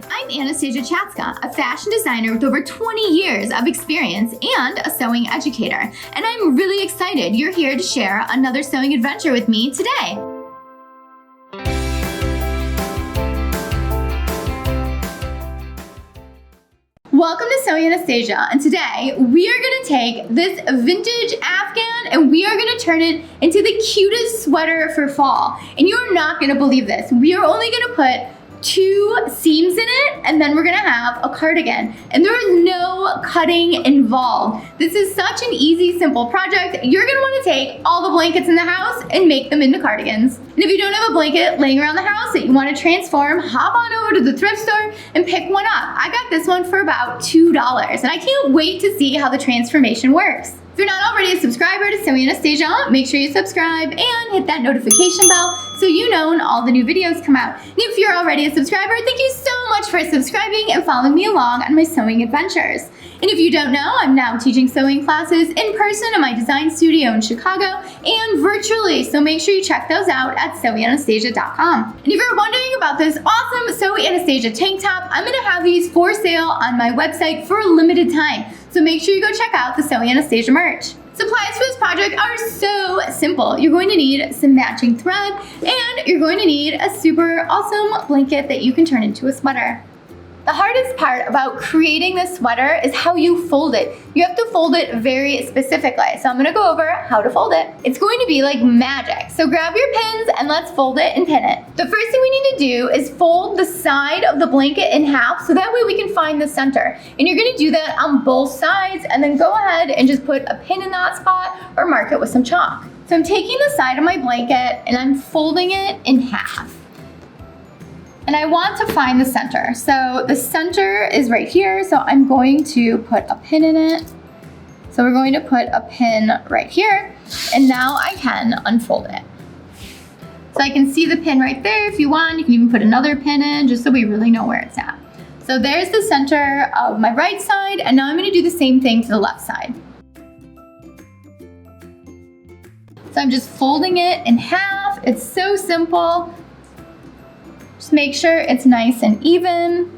I'm Anastasia Chatzka, a fashion designer with over 20 years of experience and a sewing educator. And I'm really excited you're here to share another sewing adventure with me today. Welcome to Sewing Anastasia, and today we are going to take this vintage Afghan and we are going to turn it into the cutest sweater for fall. And you are not going to believe this. We are only going to put 2 seams in it, and then we're going to have a cardigan. And there is no cutting involved. This is such an easy, simple project. You're going to want to take all the blankets in the house and make them into cardigans. And if you don't have a blanket laying around the house that you want to transform, hop on over to the thrift store and pick one up. I got this one for about $2, and I can't wait to see how the transformation works. If you're not already a subscriber to Sewing Anastasia, make sure you subscribe and hit that notification bell so you know when all the new videos come out. And if you're already a subscriber, thank you so much for subscribing and following me along on my sewing adventures. And if you don't know, I'm now teaching sewing classes in person in my design studio in Chicago and virtually, so make sure you check those out at sewinganastasia.com. And if you're wondering about this awesome Sewing Anastasia tank top, I'm going to have these for sale on my website for a limited time. So make sure you go check out the Sewing Anastasia merch. Supplies for this project are so simple. You're going to need some matching thread and you're going to need a super awesome blanket that you can turn into a sweater. The hardest part about creating this sweater is how you fold it. You have to fold it very specifically. So I'm gonna go over how to fold it. It's going to be like magic. So grab your pins and let's fold it and pin it. The first thing we need to do is fold the side of the blanket in half so that way we can find the center. And you're gonna do that on both sides and then go ahead and just put a pin in that spot or mark it with some chalk. So I'm taking the side of my blanket and I'm folding it in half. And I want to find the center. So the center is right here, so I'm going to put a pin in it. So we're going to put a pin right here, and now I can unfold it. So I can see the pin right there if you want. You can even put another pin in just so we really know where it's at. So there's the center of my right side, and now I'm gonna do the same thing to the left side. So I'm just folding it in half. It's so simple. Just make sure it's nice and even.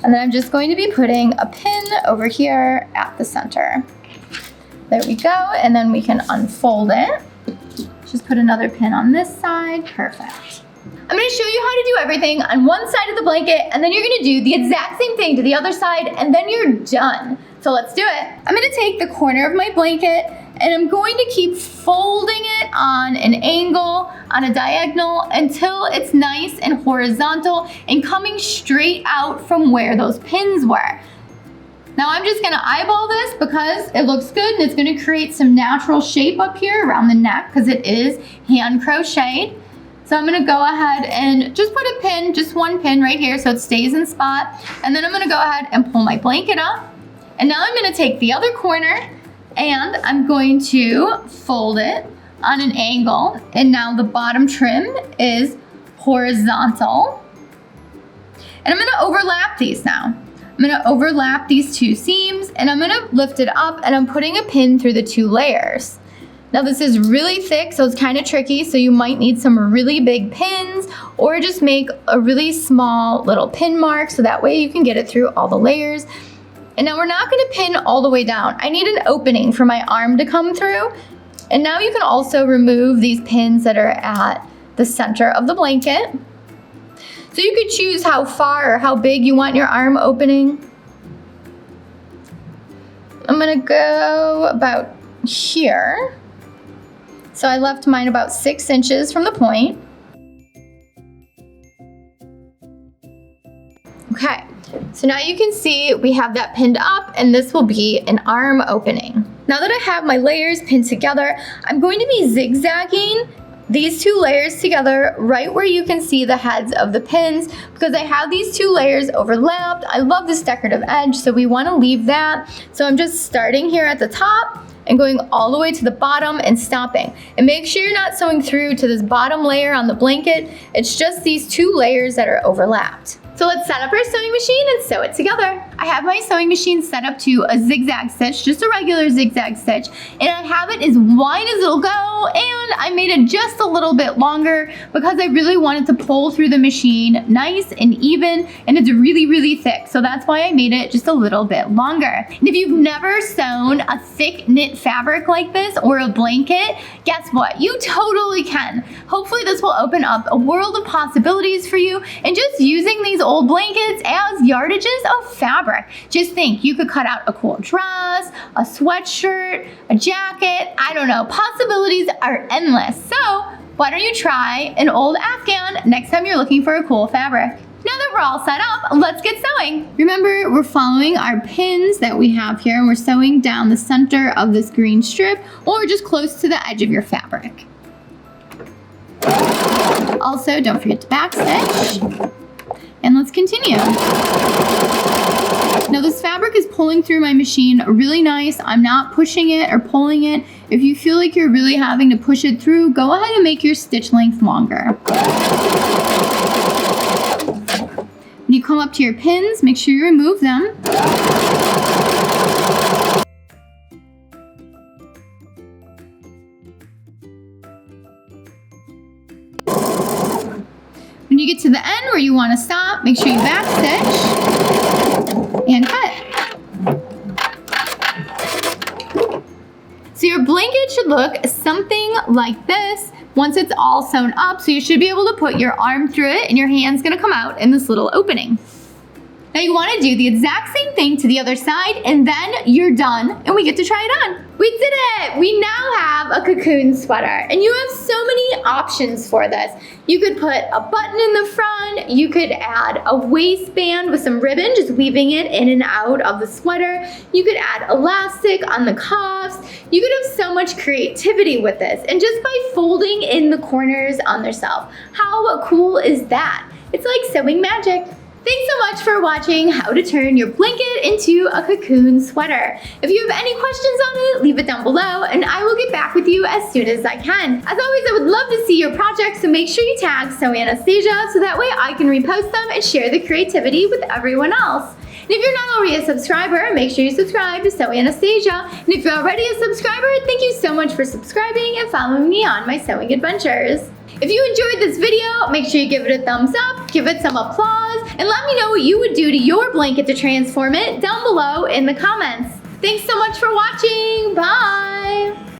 And then I'm just going to be putting a pin over here at the center. There we go, and then we can unfold it. Just put another pin on this side, perfect. I'm gonna show you how to do everything on one side of the blanket, and then you're gonna do the exact same thing to the other side, and then you're done. So let's do it. I'm gonna take the corner of my blanket, and I'm going to keep folding it on an angle, on a diagonal, until it's nice and horizontal and coming straight out from where those pins were. Now I'm just gonna eyeball this because it looks good and it's gonna create some natural shape up here around the neck because it is hand crocheted. So I'm gonna go ahead and just put a pin, just one pin right here so it stays in spot. And then I'm gonna go ahead and pull my blanket up. And now I'm gonna take the other corner and I'm going to fold it on an angle. And now the bottom trim is horizontal. And I'm gonna overlap these now. I'm gonna overlap these 2 seams and I'm gonna lift it up and I'm putting a pin through the 2 layers. Now this is really thick, so it's kind of tricky, so you might need some really big pins or just make a really small little pin mark so that way you can get it through all the layers. And now we're not gonna pin all the way down. I need an opening for my arm to come through. And now you can also remove these pins that are at the center of the blanket. So you could choose how far or how big you want your arm opening. I'm gonna go about here. So I left mine about 6 inches from the point. Okay. So now you can see we have that pinned up and this will be an arm opening. Now that I have my layers pinned together, I'm going to be zigzagging these 2 layers together right where you can see the heads of the pins because I have these 2 layers overlapped. I love this decorative edge, so we want to leave that. So I'm just starting here at the top and going all the way to the bottom and stopping. And make sure you're not sewing through to this bottom layer on the blanket. It's just these 2 layers that are overlapped. So let's set up our sewing machine and sew it together. I have my sewing machine set up to a zigzag stitch, just a regular zigzag stitch, and I have it as wide as it'll go, and I made it just a little bit longer because I really wanted to pull through the machine nice and even, and it's really, really thick, so that's why I made it just a little bit longer. And if you've never sewn a thick knit fabric like this or a blanket, guess what? You totally can. Hopefully this will open up a world of possibilities for you, and just using these old blankets as yardages of fabric. Just think, you could cut out a cool dress, a sweatshirt, a jacket, I don't know, possibilities are endless. So why don't you try an old Afghan next time you're looking for a cool fabric? Now that we're all set up, let's get sewing. Remember, we're following our pins that we have here, and we're sewing down the center of this green strip or just close to the edge of your fabric. Also, don't forget to backstitch. And let's continue. Now this fabric is pulling through my machine really nice. I'm not pushing it or pulling it. If you feel like you're really having to push it through, go ahead and make your stitch length longer. When you come up to your pins, make sure you remove them. When you get to the end where you want to stop, make sure you backstitch and cut. So your blanket should look something like this once it's all sewn up, so you should be able to put your arm through it and your hand's gonna come out in this little opening. Now you want to do the exact same thing to the other side, and then you're done and we get to try it on. We did it! We now have a Cocoon sweater, and you have so many options for this. You could put a button in the front, you could add a waistband with some ribbon, just weaving it in and out of the sweater. You could add elastic on the cuffs. You could have so much creativity with this, and just by folding in the corners on yourself. How cool is that? It's like sewing magic. Thanks so much for watching how to turn your blanket into a Cocoon sweater. If you have any questions on it, leave it down below and I will get back with you as soon as I can. As always, I would love to see your projects, so make sure you tag Anastasia so that way I can repost them and share the creativity with everyone else. And if you're not already a subscriber, make sure you subscribe to Anastasia. And if you're already a subscriber, thank you so much for subscribing and following me on my sewing adventures. If you enjoyed this video, make sure you give it a thumbs up, give it some applause, and let me know what you would do to your blanket to transform it down below in the comments. Thanks so much for watching. Bye!